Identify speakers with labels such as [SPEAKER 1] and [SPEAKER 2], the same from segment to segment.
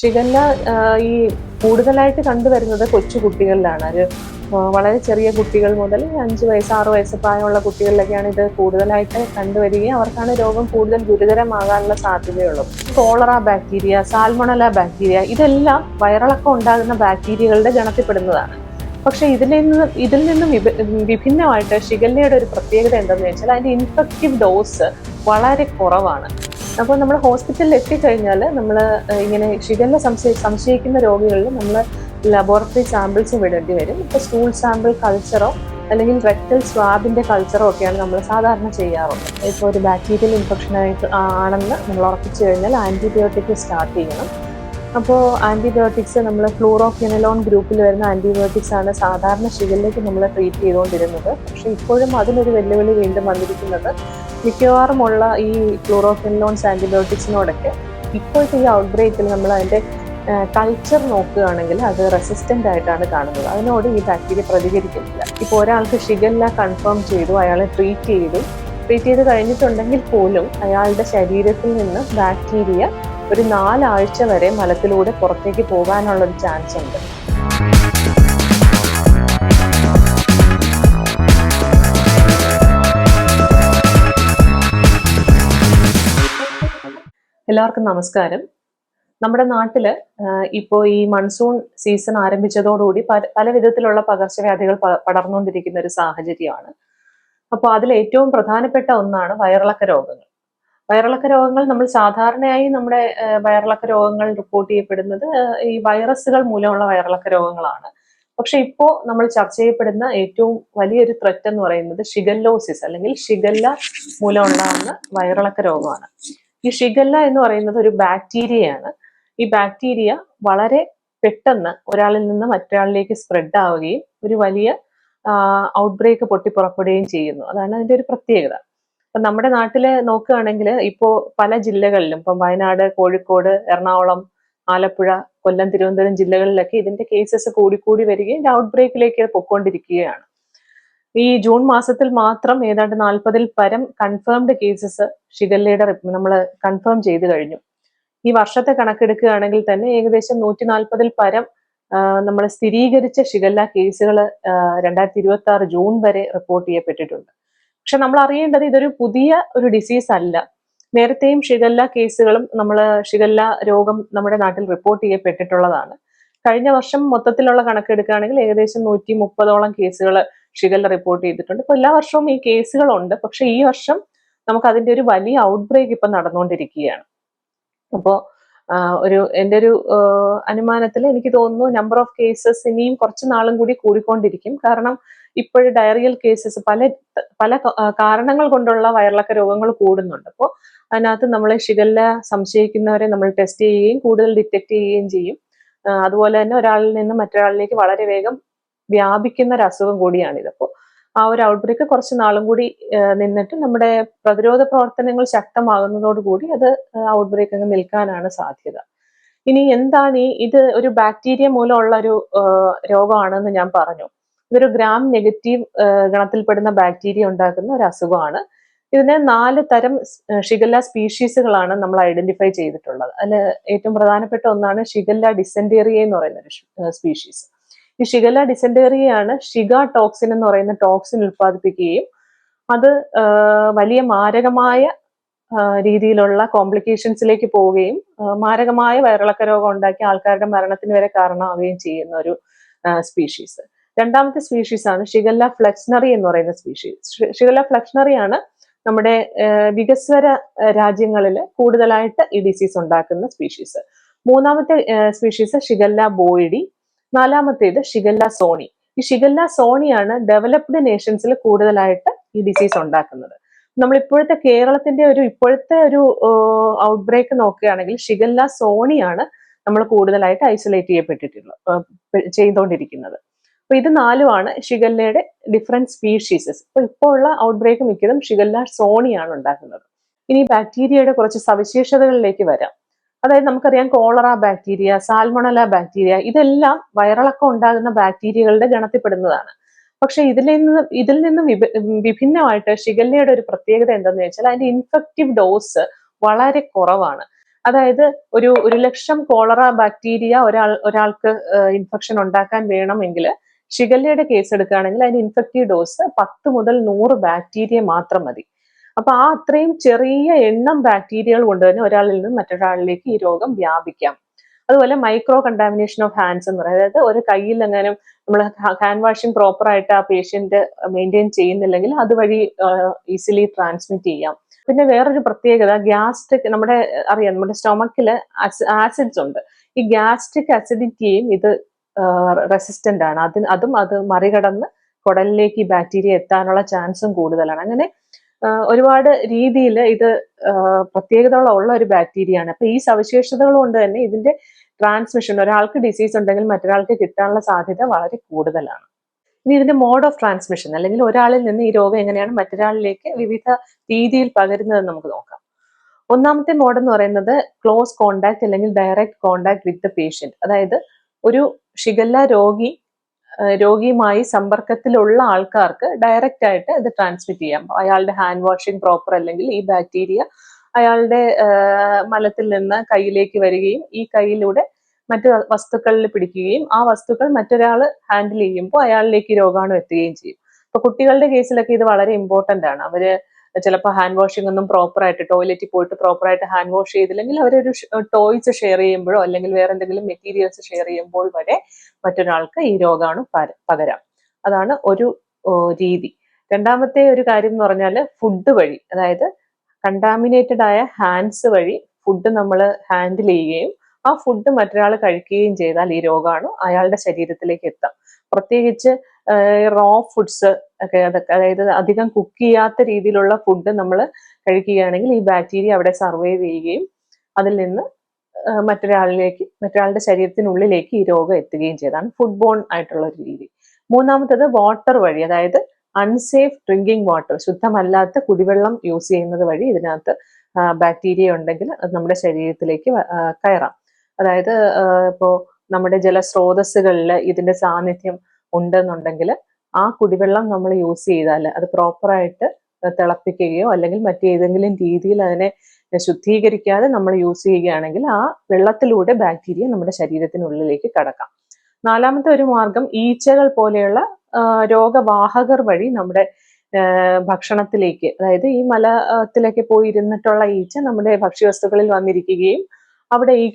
[SPEAKER 1] Shigella ഈ കൂടുതലായിട്ട് കണ്ടുവരുന്നത് കൊച്ചു കുട്ടികളിലാണ്. ഒരു വളരെ ചെറിയ കുട്ടികൾ മുതൽ 5 വയസ്സ് 6 വയസ്സ് പ്രായമുള്ള കുട്ടികളിലൊക്കെയാണ് ഇത് കൂടുതലായിട്ട് കണ്ടുവരികയും അവർക്കാണ് രോഗം കൂടുതൽ ഗുരുതരമാകാനുള്ള സാധ്യതയുള്ളത്. കോളറ ബാക്ടീരിയ, സാൽമണല ബാക്ടീരിയ ഇതെല്ലാം വയറിളക്കം ഉണ്ടാകുന്ന ബാക്ടീരിയകളുടെ ഗണത്തിൽപ്പെടുന്നതാണ്. പക്ഷെ ഇതിൽ നിന്നും വിഭിന്നമായിട്ട് ഷിഗല്ലയുടെ ഒരു പ്രത്യേകത എന്താണെന്ന് വെച്ചാൽ അതിന്റെ ഇൻഫെക്റ്റീവ് ഡോസ് വളരെ കുറവാണ്. അപ്പോൾ നമ്മൾ ഹോസ്പിറ്റലിൽ എത്തിക്കഴിഞ്ഞാൽ നമ്മൾ ഇങ്ങനെ ഷിഗല്ല സംശയിക്കുന്ന രോഗികളിൽ നമ്മൾ ലബോറട്ടറി സാമ്പിൾസ് വിടേണ്ടി വരും. ഇപ്പോൾ സ്റ്റൂൾ സാമ്പിൾ കൾച്ചറോ അല്ലെങ്കിൽ റെക്ടൽ സ്വാബിന്റെ കൾച്ചറോ ഒക്കെയാണ് നമ്മൾ സാധാരണ ചെയ്യാറുള്ളത്. ഇപ്പോൾ ഒരു ബാക്ടീരിയൽ ഇൻഫെക്ഷൻ ആണെന്ന് നമ്മൾ ഉറപ്പിച്ചു കഴിഞ്ഞാൽ ആന്റിബയോട്ടിക് സ്റ്റാർട്ട് ചെയ്യണം. അപ്പോൾ ആന്റിബയോട്ടിക്സ് നമ്മൾ ഫ്ലൂറോക്വിനലോൺ ഗ്രൂപ്പിൽ വരുന്ന ആന്റിബയോട്ടിക്സ് ആണ് സാധാരണ ഷിഗല്ലയ്ക്ക് നമ്മൾ ട്രീറ്റ് ചെയ്തുകൊണ്ടിരുന്നത്. പക്ഷേ ഇപ്പോഴും അതിനൊരു വെല്ലുവിളി വീണ്ടും വന്നിരിക്കുന്നത് മിക്കവാറുമുള്ള ഈ ഫ്ലൂറോക്വിനലോൺസ് ആന്റിബയോട്ടിക്സിനോടൊക്കെ ഇപ്പോഴത്തെ ഈ ഔട്ട് ബ്രേക്കിൽ നമ്മൾ അതിൻ്റെ കൾച്ചർ നോക്കുകയാണെങ്കിൽ അത് റെസിസ്റ്റൻ്റ് ആയിട്ടാണ് കാണുന്നത്. അതിനോട് ഈ ബാക്ടീരിയ പ്രതികരിക്കുന്നില്ല. ഇപ്പോൾ ഒരാൾക്ക് ഷിഗല്ല കൺഫേം ചെയ്തു, അയാളെ ട്രീറ്റ് ചെയ്ത് കഴിഞ്ഞിട്ടുണ്ടെങ്കിൽ പോലും അയാളുടെ ശരീരത്തിൽ നിന്ന് ബാക്ടീരിയ ഒരു 4 ആഴ്ച വരെ മലത്തിലൂടെ പുറത്തേക്ക് പോകാനുള്ളൊരു ചാൻസ് ഉണ്ട്. എല്ലാവർക്കും നമസ്കാരം. നമ്മുടെ നാട്ടില് ഇപ്പോൾ ഈ മൺസൂൺ സീസൺ ആരംഭിച്ചതോടുകൂടി പല വിധത്തിലുള്ള പകർച്ചവ്യാധികൾ പടർന്നുകൊണ്ടിരിക്കുന്ന ഒരു സാഹചര്യമാണ്. അപ്പോൾ അതിൽ ഏറ്റവും പ്രധാനപ്പെട്ട ഒന്നാണ് വയറിളക്ക രോഗങ്ങൾ. വയറിളക്ക രോഗങ്ങൾ നമ്മൾ സാധാരണയായി നമ്മുടെ വയറിളക്ക രോഗങ്ങൾ റിപ്പോർട്ട് ചെയ്യപ്പെടുന്നത് ഈ വൈറസുകൾ മൂലമുള്ള വയറിളക്ക രോഗങ്ങളാണ്. പക്ഷെ ഇപ്പോൾ നമ്മൾ ചർച്ച ചെയ്യപ്പെടുന്ന ഏറ്റവും വലിയൊരു ത്രെറ്റ് എന്ന് പറയുന്നത് ഷിഗല്ലോസിസ് അല്ലെങ്കിൽ ഷിഗല്ല മൂലം ഉണ്ടാകുന്ന വയറിളക്ക രോഗമാണ്. ഈ ഷിഗല്ല എന്ന് പറയുന്നത് ഒരു ബാക്ടീരിയയാണ്. ഈ ബാക്ടീരിയ വളരെ പെട്ടെന്ന് ഒരാളിൽ നിന്ന് മറ്റൊരാളിലേക്ക് സ്പ്രെഡ് ആവുകയും ഒരു വലിയ ഔട്ട് ബ്രേക്ക് പൊട്ടിപ്പുറപ്പെടുകയും ചെയ്യുന്നു. അതാണ് അതിന്റെ ഒരു പ്രത്യേകത. ഇപ്പം നമ്മുടെ നാട്ടില് നോക്കുകയാണെങ്കിൽ ഇപ്പോൾ പല ജില്ലകളിലും ഇപ്പം വയനാട്, കോഴിക്കോട്, എറണാകുളം, ആലപ്പുഴ, കൊല്ലം, തിരുവനന്തപുരം ജില്ലകളിലൊക്കെ ഇതിന്റെ കേസസ് കൂടിക്കൂടി വരികയും ഔട്ട് ബ്രേക്കിലേക്ക് പൊയ്ക്കൊണ്ടിരിക്കുകയാണ്. ഈ ജൂൺ മാസത്തിൽ മാത്രം ഏതാണ്ട് 40-ൽ പരം കൺഫേംഡ് കേസസ് ഷിഗല്ലയുടെ നമ്മൾ കൺഫേം ചെയ്ത് കഴിഞ്ഞു. ഈ വർഷത്തെ കണക്കെടുക്കുകയാണെങ്കിൽ തന്നെ ഏകദേശം 140-ൽ പരം നമ്മൾ സ്ഥിരീകരിച്ച ഷിഗല്ല കേസുകൾ 2026 ജൂൺ വരെ റിപ്പോർട്ട് ചെയ്യപ്പെട്ടിട്ടുണ്ട്. പക്ഷെ നമ്മൾ അറിയേണ്ടത് ഇതൊരു പുതിയ ഒരു ഡിസീസ് അല്ല. നേരത്തെയും ഷിഗല്ല കേസുകളും ഷിഗല്ല രോഗം നമ്മുടെ നാട്ടിൽ റിപ്പോർട്ട് ചെയ്യപ്പെട്ടിട്ടുള്ളതാണ്. കഴിഞ്ഞ വർഷം മൊത്തത്തിലുള്ള കണക്കെടുക്കുകയാണെങ്കിൽ ഏകദേശം 130ഓളം കേസുകൾ ഷിഗല്ല റിപ്പോർട്ട് ചെയ്തിട്ടുണ്ട്. ഇപ്പൊ എല്ലാ വർഷവും ഈ കേസുകളുണ്ട്. പക്ഷെ ഈ വർഷം നമുക്ക് അതിന്റെ ഒരു വലിയ ഔട്ട് ബ്രേക്ക് ഇപ്പൊ നടന്നുകൊണ്ടിരിക്കുകയാണ്. അപ്പോൾ എൻ്റെ ഒരു അനുമാനത്തിൽ എനിക്ക് തോന്നുന്നു നമ്പർ ഓഫ് കേസസ് ഇനിയും കുറച്ച് നാളും കൂടി കൂടിക്കൊണ്ടിരിക്കും. കാരണം ഇപ്പോഴും ഡയറിയൽ കേസസ് പല കാരണങ്ങൾ കൊണ്ടുള്ള വയറിളക്ക രോഗങ്ങൾ കൂടുന്നുണ്ട്. അപ്പോൾ അതിനകത്ത് നമ്മൾ ഷിഗല്ല സംശയിക്കുന്നവരെ നമ്മൾ ടെസ്റ്റ് ചെയ്യുകയും കൂടുതൽ ഡിറ്റക്ട് ചെയ്യുകയും ചെയ്യും. അതുപോലെ തന്നെ ഒരാളിൽ നിന്ന് മറ്റൊരാളിലേക്ക് വളരെ വേഗം വ്യാപിക്കുന്ന ഒരു അസുഖം കൂടിയാണിത്. അപ്പോൾ ആ ഒരു ഔട്ട് ബ്രേക്ക് കുറച്ച് നാളും കൂടി നിന്നിട്ട് നമ്മുടെ പ്രതിരോധ പ്രവർത്തനങ്ങൾ ശക്തമാകുന്നതോടുകൂടി അത് ഔട്ട് ബ്രേക്ക് അങ്ങ് നിൽക്കാനാണ് സാധ്യത. ഇനി എന്താണ് ഇത് ഒരു ബാക്ടീരിയ മൂലമുള്ള ഒരു രോഗമാണെന്ന് ഞാൻ പറഞ്ഞു. ഇതൊരു ഗ്രാം നെഗറ്റീവ് ഗണത്തിൽപ്പെടുന്ന ബാക്ടീരിയ ഉണ്ടാക്കുന്ന ഒരു അസുഖമാണ്. ഇതിന് 4 തരം ഷിഗല്ല സ്പീഷീസുകളാണ് നമ്മൾ ഐഡന്റിഫൈ ചെയ്തിട്ടുള്ളത്. അതിൽ ഏറ്റവും പ്രധാനപ്പെട്ട ഒന്നാണ് ഷിഗല്ല ഡിസെന്റേറിയ എന്ന് പറയുന്ന ഒരു സ്പീഷീസ്. ഈ ഷിഗല്ല ഡിസെന്റേറിയയാണ് ഷിഗ ടോക്സിൻ എന്ന് പറയുന്ന ടോക്സിൻ ഉൽപ്പാദിപ്പിക്കുകയും അത് വലിയ മാരകമായ രീതിയിലുള്ള കോംപ്ലിക്കേഷൻസിലേക്ക് പോവുകയും മാരകമായ വയറിളക്ക രോഗം ഉണ്ടാക്കി ആൾക്കാരുടെ മരണത്തിന് വരെ കാരണമാവുകയും ചെയ്യുന്ന ഒരു സ്പീഷീസ്. രണ്ടാമത്തെ സ്പീഷീസ് ആണ് ഷിഗല്ല ഫ്ലെക്സ്നറി എന്ന് പറയുന്ന സ്പീഷീസ്. ഷിഗല്ല ഫ്ലെക്സ്നറി ആണ് നമ്മുടെ വികസ്വര രാജ്യങ്ങളിൽ കൂടുതലായിട്ട് ഈ ഡിസീസ് ഉണ്ടാക്കുന്ന സ്പീഷീസ്. മൂന്നാമത്തെ സ്പീഷീസ് ഷിഗല്ല ബോയിഡി. നാലാമത്തേത് ഷിഗല്ല സോണി. ഈ ഷിഗല്ല സോണിയാണ് ഡെവലപ്ഡ് നേഷൻസിൽ കൂടുതലായിട്ട് ഈ ഡിസീസ് ഉണ്ടാക്കുന്നത്. നമ്മൾ കേരളത്തിന്റെ ഇപ്പോഴത്തെ ഒരു ഔട്ട് ബ്രേക്ക് നോക്കുകയാണെങ്കിൽ ഷിഗല്ല സോണിയാണ് നമ്മൾ കൂടുതലായിട്ട് ഐസൊലേറ്റ് ചെയ്തുകൊണ്ടിരിക്കുന്നത്. അപ്പൊ ഇത് 4 ഷിഗല്ലയുടെ ഡിഫറെന്റ് സ്പീഷീസസ്. ഇപ്പോൾ ഉള്ള ഔട്ട് ബ്രേക്ക് മിക്കതും ഷിഗല്ല സോണിയാണ് ഉണ്ടാക്കുന്നത്. ഇനി ബാക്ടീരിയയുടെ കുറച്ച് സവിശേഷതകളിലേക്ക് വരാം. അതായത് നമുക്കറിയാം കോളറ ബാക്ടീരിയ, സാൽമണല ബാക്ടീരിയ ഇതെല്ലാം വയറിളക്കം ഉണ്ടാകുന്ന ബാക്ടീരിയകളുടെ ഗണത്തിൽപ്പെടുന്നതാണ്. പക്ഷെ ഇതിൽ നിന്നും വിഭിന്നമായിട്ട് ഷിഗല്ലയുടെ ഒരു പ്രത്യേകത എന്താണെന്ന് വെച്ചാൽ അതിന്റെ ഇൻഫെക്റ്റീവ് ഡോസ് വളരെ കുറവാണ്. അതായത് 1,00,000 കോളറ ബാക്ടീരിയ ഒരാൾക്ക് ഇൻഫെക്ഷൻ ഉണ്ടാക്കാൻ വേണമെങ്കിൽ ഷിഗല്ലയുടെ കേസ് എടുക്കുകയാണെങ്കിൽ അതിന്റെ ഇൻഫെക്റ്റീവ് ഡോസ് 10 മുതൽ 100 ബാക്ടീരിയ മാത്രം മതി. അപ്പൊ ആ അത്രയും ചെറിയ എണ്ണം ബാക്ടീരിയകൾ കൊണ്ട് തന്നെ ഒരാളിൽ നിന്ന് മറ്റൊരാളിലേക്ക് ഈ രോഗം വ്യാപിക്കാം. അതുപോലെ മൈക്രോ കണ്ടാമിനേഷൻ ഓഫ് ഹാൻഡ്സ് എന്ന് പറയുന്നത്, അതായത് ഒരു കയ്യിൽ എങ്ങാനും നമ്മൾ ഹാൻഡ് വാഷിംഗ് പ്രോപ്പർ ആയിട്ട് ആ പേഷ്യന്റ് മെയിൻറ്റെയിൻ ചെയ്യുന്നില്ലെങ്കിൽ അതുവഴി ഈസിലി ട്രാൻസ്മിറ്റ് ചെയ്യാം. പിന്നെ വേറൊരു പ്രത്യേകത, ഗ്യാസ്ട്രിക്, അറിയാം നമ്മുടെ സ്റ്റൊമക്കില് ആസിഡ്സ് ഉണ്ട്. ഈ ഗ്യാസ്ട്രിക് അസിഡിറ്റിയും ഇത് റെസിസ്റ്റന്റ് ആണ്. അത് മറികടന്ന് കുടലിലേക്ക് ഈ ബാക്ടീരിയ എത്താനുള്ള ചാൻസും കൂടുതലാണ്. അങ്ങനെ ഒരുപാട് രീതിയിൽ ഇത് പ്രത്യേകതകൾ ഉള്ള ഒരു ബാക്ടീരിയ ആണ്. അപ്പൊ ഈ സവിശേഷതകൾ കൊണ്ട് തന്നെ ഇതിന്റെ ട്രാൻസ്മിഷൻ, ഒരാൾക്ക് ഡിസീസ് ഉണ്ടെങ്കിൽ മറ്റൊരാൾക്ക് കിട്ടാനുള്ള സാധ്യത വളരെ കൂടുതലാണ്. ഇനി ഇതിന്റെ മോഡ് ഓഫ് ട്രാൻസ്മിഷൻ, അല്ലെങ്കിൽ ഒരാളിൽ നിന്ന് ഈ രോഗം എങ്ങനെയാണ് മറ്റൊരാളിലേക്ക് വിവിധ രീതിയിൽ പകരുന്നതെന്ന് നമുക്ക് നോക്കാം. ഒന്നാമത്തെ മോഡ് എന്ന് പറയുന്നത് ക്ലോസ് കോണ്ടാക്ട് അല്ലെങ്കിൽ direct contact with the patient. അതായത് ഒരു ഷിഗല്ല രോഗിയുമായി സമ്പർക്കത്തിലുള്ള ആൾക്കാർക്ക് ഡയറക്റ്റ് ആയിട്ട് ഇത് ട്രാൻസ്മിറ്റ് ചെയ്യാം. അയാളുടെ ഹാൻഡ് വാഷിംഗ് പ്രോപ്പർ അല്ലെങ്കിൽ ഈ ബാക്ടീരിയ അയാളുടെ മലത്തിൽ നിന്ന് കയ്യിലേക്ക് വരികയും ഈ കൈയിലൂടെ മറ്റു വസ്തുക്കളിൽ പിടിക്കുകയും ആ വസ്തുക്കൾ മറ്റൊരാൾ ഹാൻഡിൽ ചെയ്യുമ്പോൾ അയാളിലേക്ക് രോഗാണു എത്തുകയും ചെയ്യും. അപ്പൊ കുട്ടികളുടെ കേസിലൊക്കെ ഇത് വളരെ ഇമ്പോർട്ടന്റ് ആണ്. അവര് ചിലപ്പോൾ ഹാൻഡ് വാഷിംഗ് ഒന്നും പ്രോപ്പർ ആയിട്ട്, ടോയ്ലറ്റിൽ പോയിട്ട് പ്രോപ്പർ ആയിട്ട് ഹാൻഡ് വാഷ് ചെയ്തില്ലെങ്കിൽ അവരൊരു ടോയ്സ് ഷെയർ ചെയ്യുമ്പോഴോ അല്ലെങ്കിൽ വേറെ എന്തെങ്കിലും മെറ്റീരിയൽസ് ഷെയർ ചെയ്യുമ്പോൾ വരെ മറ്റൊരാൾക്ക് ഈ രോഗാണു പകരാം. അതാണ് ഒരു രീതി. രണ്ടാമത്തെ ഒരു കാര്യം എന്ന് പറഞ്ഞാൽ ഫുഡ് വഴി, അതായത് കണ്ടാമിനേറ്റഡ് ആയ ഹാൻഡ്സ് വഴി ഫുഡ് നമ്മൾ ഹാൻഡിൽ ചെയ്യുകയും ആ ഫുഡ് മറ്റൊരാൾ കഴിക്കുകയും ചെയ്താൽ ഈ രോഗാണു അയാളുടെ ശരീരത്തിലേക്ക് എത്താം. പ്രത്യേകിച്ച് റോ ഫുഡ്സ് ഒക്കെ, അതായത് അധികം കുക്ക് ചെയ്യാത്ത രീതിയിലുള്ള ഫുഡ് നമ്മൾ കഴിക്കുകയാണെങ്കിൽ ഈ ബാക്ടീരിയ അവിടെ സർവൈവ് ചെയ്യുകയും അതിൽ നിന്ന് മറ്റൊരാളുടെ ശരീരത്തിനുള്ളിലേക്ക് ഈ രോഗം എത്തുകയും ചെയ്താണ് ഫുഡ് ബോൺ ആയിട്ടുള്ള ഒരു രീതി. മൂന്നാമത്തത് വാട്ടർ വഴി, അതായത് അൺസേഫ് ഡ്രിങ്കിങ് വാട്ടർ, ശുദ്ധമല്ലാത്ത കുടിവെള്ളം യൂസ് ചെയ്യുന്നത് വഴി ഇതിനകത്ത് ബാക്ടീരിയ ഉണ്ടെങ്കിൽ അത് നമ്മുടെ ശരീരത്തിലേക്ക് കയറാം. അതായത് ഇപ്പോൾ നമ്മുടെ ജലസ്രോതസ്സുകളിൽ ഇതിന്റെ സാന്നിധ്യം ഉണ്ടെന്നുണ്ടെങ്കിൽ ആ കുടിവെള്ളം നമ്മൾ യൂസ് ചെയ്താൽ അത് പ്രോപ്പറായിട്ട് തിളപ്പിക്കുകയോ അല്ലെങ്കിൽ മറ്റേതെങ്കിലും രീതിയിൽ അതിനെ ശുദ്ധീകരിക്കാതെ നമ്മൾ യൂസ് ചെയ്യുകയാണെങ്കിൽ ആ വെള്ളത്തിലൂടെ ബാക്ടീരിയ നമ്മുടെ ശരീരത്തിനുള്ളിലേക്ക് കടക്കാം. നാലാമത്തെ ഒരു മാർഗം ഈച്ചകൾ പോലെയുള്ള രോഗവാഹകർ വഴി നമ്മുടെ ഭക്ഷണത്തിലേക്ക്, അതായത് ഈ മലത്തിലേക്ക് പോയി ഇരുന്നിട്ടുള്ള ഈച്ച നമ്മുടെ ഭക്ഷ്യവസ്തുക്കളിൽ വന്നിരിക്കുകയും അവിടെ ഈ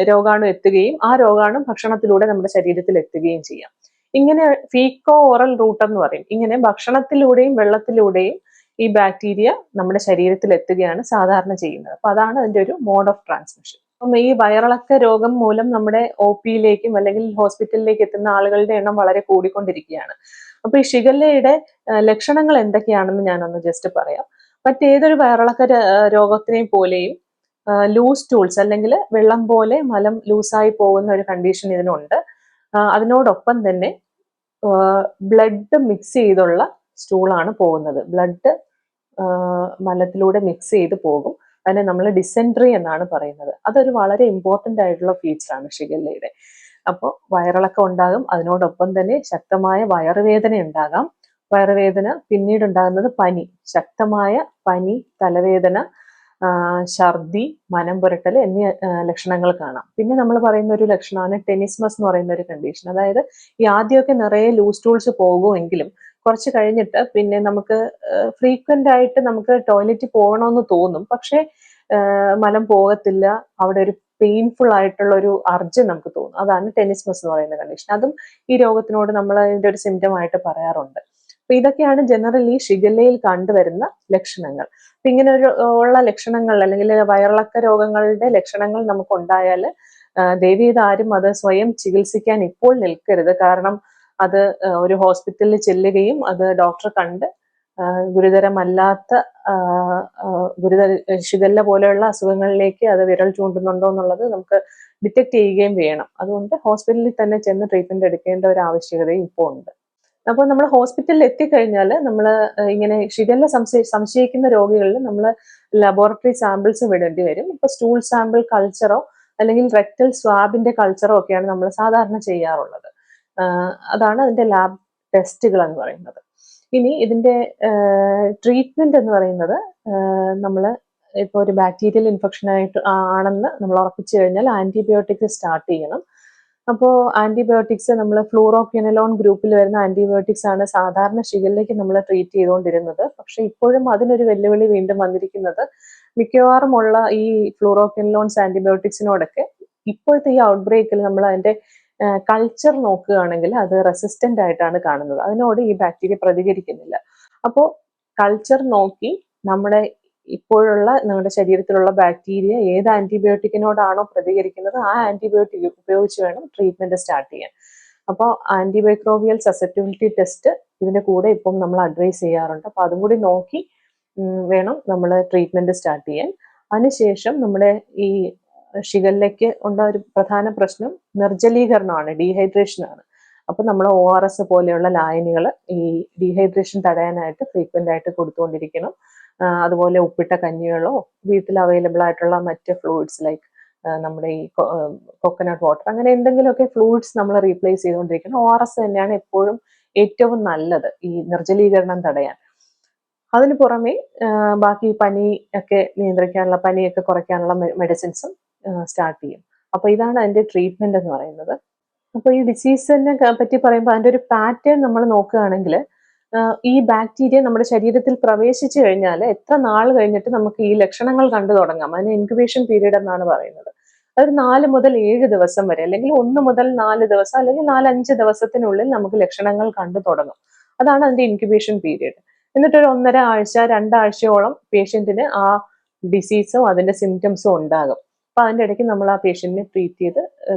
[SPEAKER 1] രോഗാണു എത്തുകയും ആ രോഗാണു ഭക്ഷണത്തിലൂടെ നമ്മുടെ ശരീരത്തിൽ എത്തുകയും ചെയ്യാം. ഇങ്ങനെ ഫീക്കോ ഓറൽ റൂട്ട് എന്ന് പറയും. ഇങ്ങനെ ഭക്ഷണത്തിലൂടെയും വെള്ളത്തിലൂടെയും ഈ ബാക്ടീരിയ നമ്മുടെ ശരീരത്തിൽ എത്തുകയാണ് സാധാരണ ചെയ്യുന്നത്. അപ്പൊ അതാണ് അതിന്റെ ഒരു മോഡ് ഓഫ് ട്രാൻസ്മിഷൻ. അപ്പം ഈ വയറിളക്ക രോഗം മൂലം നമ്മുടെ OP-യിലേക്കും അല്ലെങ്കിൽ ഹോസ്പിറ്റലിലേക്ക് എത്തുന്ന ആളുകളുടെ എണ്ണം വളരെ കൂടിക്കൊണ്ടിരിക്കുകയാണ്. അപ്പൊ ഈ ഷിഗല്ലയുടെ ലക്ഷണങ്ങൾ എന്തൊക്കെയാണെന്ന് ഞാനൊന്ന് ജസ്റ്റ് പറയാം. മറ്റേതൊരു വയറിളക്ക രോഗത്തിനെയും പോലെയും ലൂസ് സ്റ്റൂൾസ്, അല്ലെങ്കിൽ വെള്ളം പോലെ മലം ലൂസായി പോകുന്ന ഒരു കണ്ടീഷൻ ഇതിനുണ്ട്. അതിനോടൊപ്പം തന്നെ ബ്ലഡ് മിക്സ് ചെയ്തുള്ള സ്റ്റൂളാണ് പോകുന്നത്. ബ്ലഡ് മലത്തിലൂടെ മിക്സ് ചെയ്ത് പോകും. അതിനെ നമ്മൾ ഡിസെൻട്രി എന്നാണ് പറയുന്നത്. അതൊരു വളരെ ഇമ്പോർട്ടൻ്റ് ആയിട്ടുള്ള ഫീച്ചറാണ് ഷിഗല്ലയുടെ. അപ്പോൾ വയറിളക്കം ഉണ്ടാകും, അതിനോടൊപ്പം തന്നെ ശക്തമായ വയറുവേദന ഉണ്ടാകാം. വയറുവേദന പിന്നീട് ഉണ്ടാകുന്നത് പനി, ശക്തമായ പനി, തലവേദന, ഛർദി, മനം പുരട്ടൽ എന്നീ ലക്ഷണങ്ങൾ കാണാം. പിന്നെ നമ്മൾ പറയുന്ന ഒരു ലക്ഷണമാണ് ടെനിസ്മസ് എന്ന് പറയുന്ന ഒരു കണ്ടീഷൻ. അതായത് ഈ ആദ്യമൊക്കെ നിറയെ ലൂസ് ടൂൾസ് പോകുമെങ്കിലും കുറച്ച് കഴിഞ്ഞിട്ട് പിന്നെ നമുക്ക് ഫ്രീക്വന്റ് ആയിട്ട് നമുക്ക് ടോയ്ലറ്റിൽ പോകണമെന്ന് തോന്നും, പക്ഷെ മലം പോകത്തില്ല. അവിടെ ഒരു പെയിൻഫുൾ ആയിട്ടുള്ള ഒരു അർജ് നമുക്ക് തോന്നും. അതാണ് ടെനിസ്മസ് എന്ന് പറയുന്ന കണ്ടീഷൻ. അതും ഈ രോഗത്തിനോട് നമ്മൾ അതിന്റെ ഒരു സിംറ്റം ആയിട്ട് പറയാറുണ്ട്. അപ്പൊ ഇതൊക്കെയാണ് ജനറലി ഷിഗല്ലയിൽ കണ്ടുവരുന്ന ലക്ഷണങ്ങൾ. അപ്പൊ ഇങ്ങനെ ഉള്ള ലക്ഷണങ്ങൾ അല്ലെങ്കിൽ വയറിളക്ക രോഗങ്ങളുടെ ലക്ഷണങ്ങൾ നമുക്ക് ഉണ്ടായാൽ ദയവേത് ആരും അത് സ്വയം ചികിത്സിക്കാൻ ഇപ്പോൾ നിൽക്കരുത്. കാരണം അത് ഒരു ഹോസ്പിറ്റലിൽ ചെല്ലുകയും അത് ഡോക്ടറെ കണ്ട് ഗുരുതരമല്ലാത്ത ഷിഗല്ല പോലെയുള്ള അസുഖങ്ങളിലേക്ക് അത് വിരൽ ചൂണ്ടുന്നുണ്ടോ എന്നുള്ളത് നമുക്ക് ഡിറ്റക്ട് ചെയ്യുകയും വേണം. അതുകൊണ്ട് ഹോസ്പിറ്റലിൽ തന്നെ ചെന്ന് ട്രീറ്റ്മെന്റ് എടുക്കേണ്ട ഒരു ആവശ്യകതയും ഇപ്പോൾ ഉണ്ട്. അപ്പോൾ നമ്മൾ ഹോസ്പിറ്റലിൽ എത്തിക്കഴിഞ്ഞാൽ നമ്മൾ ഇങ്ങനെ ഷിഗല്ല സംശയിക്കുന്ന രോഗികളിൽ നമ്മൾ ലബോറട്ടറി സാമ്പിൾസ് വിടേണ്ടി വരും. ഇപ്പൊ സ്റ്റൂൾ സാമ്പിൾ കൾച്ചറോ അല്ലെങ്കിൽ റെക്ടൽ സ്വാബിന്റെ കൾച്ചറോ ഒക്കെയാണ് നമ്മൾ സാധാരണ ചെയ്യാറുള്ളത്. അതാണ് അതിന്റെ ലാബ് ടെസ്റ്റുകൾ എന്ന് പറയുന്നത്. ഇനി ഇതിന്റെ ട്രീറ്റ്മെന്റ് എന്ന് പറയുന്നത് നമ്മൾ ഇപ്പോൾ ഒരു ബാക്ടീരിയൽ ഇൻഫെക്ഷൻ ആയിട്ട് ആണെന്ന് നമ്മൾ ഉറപ്പിച്ചു കഴിഞ്ഞാൽ ആന്റിബയോട്ടിക് സ്റ്റാർട്ട് ചെയ്യണം. അപ്പോൾ ആന്റിബയോട്ടിക്സ് നമ്മൾ ഫ്ലൂറോക്വിനലോൺ ഗ്രൂപ്പിൽ വരുന്ന ആന്റിബയോട്ടിക്സ് ആണ് സാധാരണ ഷിഗല്ലയ്ക്ക് നമ്മൾ ട്രീറ്റ് ചെയ്തുകൊണ്ടിരുന്നത്. പക്ഷെ ഇപ്പോഴും അതിനൊരു വെല്ലുവിളി വീണ്ടും വന്നിരിക്കുന്നത് മിക്കവാറും ഉള്ള ഈ ഫ്ലൂറോക്വിനലോൺസ് ആന്റിബയോട്ടിക്സിനോടൊക്കെ ഇപ്പോഴത്തെ ഈ ഔട്ട് ബ്രേക്കിൽ നമ്മൾ അതിന്റെ കൾച്ചർ നോക്കുകയാണെങ്കിൽ അത് റെസിസ്റ്റന്റ് ആയിട്ടാണ് കാണുന്നത്. അതിനോട് ഈ ബാക്ടീരിയ പ്രതികരിക്കുന്നില്ല. അപ്പോൾ കൾച്ചർ നോക്കി നമ്മുടെ ഇപ്പോഴുള്ള നമ്മുടെ ശരീരത്തിലുള്ള ബാക്ടീരിയ ഏത് ആന്റിബയോട്ടിക്കിനോടാണോ പ്രതികരിക്കുന്നത് ആ ആന്റിബയോട്ടിക് ഉപയോഗിച്ച് വേണം ട്രീറ്റ്മെന്റ് സ്റ്റാർട്ട് ചെയ്യാൻ. അപ്പോൾ ആന്റിമൈക്രോബിയൽ സസെപ്റ്റിബിലിറ്റി ടെസ്റ്റ് ഇതിന്റെ കൂടെ ഇപ്പം നമ്മൾ അഡ്വൈസ് ചെയ്യാറുണ്ട്. അപ്പോൾ അതും കൂടി നോക്കി വേണം നമ്മൾ ട്രീറ്റ്മെന്റ് സ്റ്റാർട്ട് ചെയ്യാൻ. അതിനുശേഷം നമ്മുടെ ഈ ഷിഗല്ലയ്ക്ക് ഉള്ള ഒരു പ്രധാന പ്രശ്നം നിർജ്ജലീകരണമാണ്, ഡീഹൈഡ്രേഷൻ ആണ്. അപ്പൊ നമ്മൾ ORS പോലെയുള്ള ലായനികൾ ഈ ഡീഹൈഡ്രേഷൻ തടയാനായിട്ട് ഫ്രീക്വന്റ് ആയിട്ട് കൊടുത്തുകൊണ്ടിരിക്കണം. അതുപോലെ ഉപ്പിട്ട കഞ്ഞിവെള്ളമോ വീട്ടിൽ അവൈലബിൾ ആയിട്ടുള്ള മറ്റ് ഫ്ലൂയിഡ്സ് ലൈക്ക് നമ്മുടെ ഈ കോക്കനട്ട് വാട്ടർ അങ്ങനെ എന്തെങ്കിലുമൊക്കെ ഫ്ലൂയിഡ്സ് നമ്മൾ റീപ്ലേസ് ചെയ്തുകൊണ്ടിരിക്കണം. ORS തന്നെയാണ് എപ്പോഴും ഏറ്റവും നല്ലത് ഈ നിർജ്ജലീകരണം തടയാൻ. അതിന് പുറമെ ബാക്കി പനി ഒക്കെ നിയന്ത്രിക്കാനുള്ള, പനിയൊക്കെ കുറയ്ക്കാനുള്ള മെഡിസിൻസും സ്റ്റാർട്ട് ചെയ്യും. അപ്പൊ ഇതാണ് അതിന്റെ ട്രീറ്റ്മെന്റ് എന്ന് പറയുന്നത്. അപ്പൊ ഈ ഡിസീസിനെ പറ്റി പറയുമ്പോൾ അതിന്റെ ഒരു പാറ്റേൺ നമ്മൾ നോക്കുകയാണെങ്കിൽ ഈ ബാക്ടീരിയ നമ്മുടെ ശരീരത്തിൽ പ്രവേശിച്ചു കഴിഞ്ഞാൽ എത്ര നാൾ കഴിഞ്ഞിട്ട് നമുക്ക് ഈ ലക്ഷണങ്ങൾ കണ്ടു തുടങ്ങാം. അതിന് ഇൻക്യുബേഷൻ പീരീഡ് എന്നാണ് പറയുന്നത്. അതൊരു 4 മുതൽ 7 ദിവസം വരെ, അല്ലെങ്കിൽ 1 മുതൽ 4 ദിവസം, അല്ലെങ്കിൽ 4-5 ദിവസത്തിനുള്ളിൽ നമുക്ക് ലക്ഷണങ്ങൾ കണ്ടു തുടങ്ങും. അതാണ് അതിന്റെ ഇൻക്യുബേഷൻ പീരീഡ്. എന്നിട്ടൊരു 1.5 ആഴ്ച 2 ആഴ്ചയോളം പേഷ്യന്റിന് ആ ഡിസീസും അതിന്റെ സിംറ്റംസും ഉണ്ടാകും. അപ്പൊ അതിന്റെ ഇടയ്ക്ക് നമ്മൾ ആ പേഷ്യന്റിനെ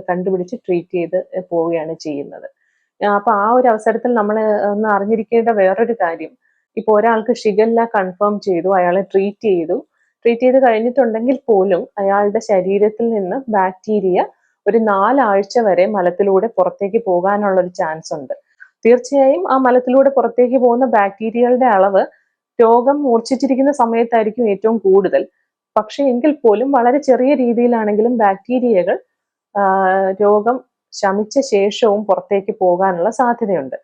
[SPEAKER 1] കണ്ടുപിടിച്ച് ട്രീറ്റ് ചെയ്ത് പോവുകയാണ് ചെയ്യുന്നത്. അപ്പൊ ആ ഒരു അവസരത്തിൽ നമ്മൾ ഒന്ന് അറിഞ്ഞിരിക്കേണ്ട വേറൊരു കാര്യം, ഇപ്പൊ ഒരാൾക്ക് ഷിഗല്ല കൺഫേം ചെയ്തു, അയാളെ ട്രീറ്റ് ചെയ്ത് കഴിഞ്ഞിട്ടുണ്ടെങ്കിൽ പോലും അയാളുടെ ശരീരത്തിൽ നിന്ന് ബാക്ടീരിയ ഒരു 4 ആഴ്ച വരെ മലത്തിലൂടെ പുറത്തേക്ക് പോകാനുള്ള ഒരു ചാൻസ് ഉണ്ട്. തീർച്ചയായും ആ മലത്തിലൂടെ പുറത്തേക്ക് പോകുന്ന ബാക്ടീരിയകളുടെ അളവ് രോഗം മൂർച്ഛിച്ചിരിക്കുന്ന സമയത്തായിരിക്കും ഏറ്റവും കൂടുതൽ. പക്ഷെ എങ്കിൽ പോലും വളരെ ചെറിയ രീതിയിലാണെങ്കിലും ബാക്ടീരിയകൾ രോഗം ശമിച്ച ശേഷവും പുറത്തേക്ക് പോകാനുള്ള സാധ്യതയുണ്ട്.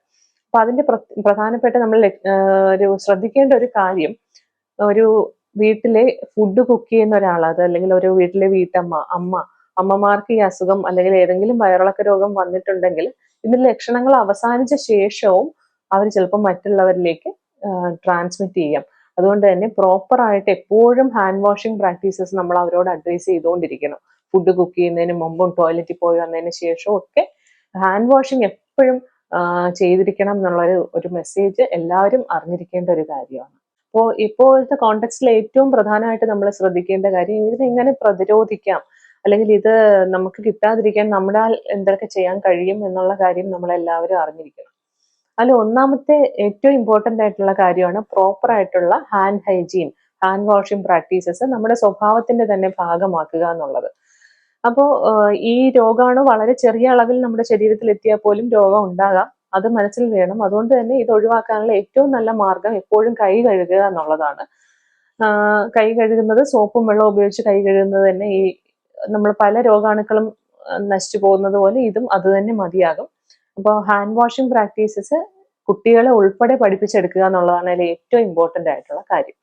[SPEAKER 1] അപ്പൊ അതിന്റെ പ്രധാനപ്പെട്ട നമ്മൾ ഒരു ശ്രദ്ധിക്കേണ്ട ഒരു കാര്യം, ഒരു വീട്ടിലെ ഫുഡ് കുക്ക് ചെയ്യുന്ന ഒരാൾ, അത് അല്ലെങ്കിൽ ഒരു വീട്ടിലെ അമ്മമാർക്ക് ഈ അസുഖം അല്ലെങ്കിൽ ഏതെങ്കിലും വയറിളക്ക രോഗം വന്നിട്ടുണ്ടെങ്കിൽ ഇതിന്റെ ലക്ഷണങ്ങൾ അവസാനിച്ച ശേഷവും അവർ ചിലപ്പോൾ മറ്റുള്ളവരിലേക്ക് ട്രാൻസ്മിറ്റ് ചെയ്യാം. അതുകൊണ്ട് തന്നെ പ്രോപ്പർ ആയിട്ട് എപ്പോഴും ഹാൻഡ് വാഷിംഗ് പ്രാക്ടീസസ് നമ്മൾ അവരോട് അഡ്വൈസ് ചെയ്തുകൊണ്ടിരിക്കണം. ഫുഡ് കുക്ക് ചെയ്യുന്നതിന് മുമ്പും ടോയ്ലറ്റിൽ പോയി വന്നതിന് ശേഷവും ഒക്കെ ഹാൻഡ് വാഷിംഗ് എപ്പോഴും ചെയ്തിരിക്കണം എന്നുള്ള ഒരു മെസ്സേജ് എല്ലാവരും അറിഞ്ഞിരിക്കേണ്ട ഒരു കാര്യമാണ്. അപ്പോൾ ഇപ്പോഴത്തെ കോണ്ടെക്സ്റ്റിൽ ഏറ്റവും പ്രധാനമായിട്ട് നമ്മൾ ശ്രദ്ധിക്കേണ്ട കാര്യം, ഇതിനെങ്ങനെ പ്രതിരോധിക്കാം, അല്ലെങ്കിൽ ഇത് നമുക്ക് കിട്ടാതിരിക്കാൻ നമ്മളാൽ എന്തൊക്കെ ചെയ്യാൻ കഴിയും എന്നുള്ള കാര്യം നമ്മളെല്ലാവരും അറിഞ്ഞിരിക്കണം. അതിൽ ഒന്നാമത്തെ ഏറ്റവും ഇമ്പോർട്ടൻ്റ് ആയിട്ടുള്ള കാര്യമാണ് പ്രോപ്പർ ആയിട്ടുള്ള hand hygiene, hand washing practices നമ്മുടെ സ്വഭാവത്തിന്റെ തന്നെ ഭാഗമാക്കുക എന്നുള്ളത്. അപ്പോൾ ഈ രോഗാണു വളരെ ചെറിയ അളവിൽ നമ്മുടെ ശരീരത്തിൽ എത്തിയാൽ പോലും രോഗം ഉണ്ടാകാം, അത് മനസ്സിൽ വേണം. അതുകൊണ്ട് തന്നെ ഇത് ഒഴിവാക്കാനുള്ള ഏറ്റവും നല്ല മാർഗം എപ്പോഴും കൈ കഴുകുക എന്നുള്ളതാണ്. കൈ കഴുകുന്നത് സോപ്പും വെള്ളവും ഉപയോഗിച്ച് കൈ കഴുകുന്നത് തന്നെ ഈ നമ്മൾ പല രോഗാണുക്കളും നശിച്ചു പോകുന്നത് പോലെ ഇതും അത് തന്നെ മതിയാകും. അപ്പോൾ ഹാൻഡ് വാഷിംഗ് പ്രാക്ടീസസ് കുട്ടികളെ ഉൾപ്പെടെ പഠിപ്പിച്ചെടുക്കുക എന്നുള്ളതാണ് അതിൽ ഏറ്റവും ഇമ്പോർട്ടൻ്റ് ആയിട്ടുള്ള കാര്യം.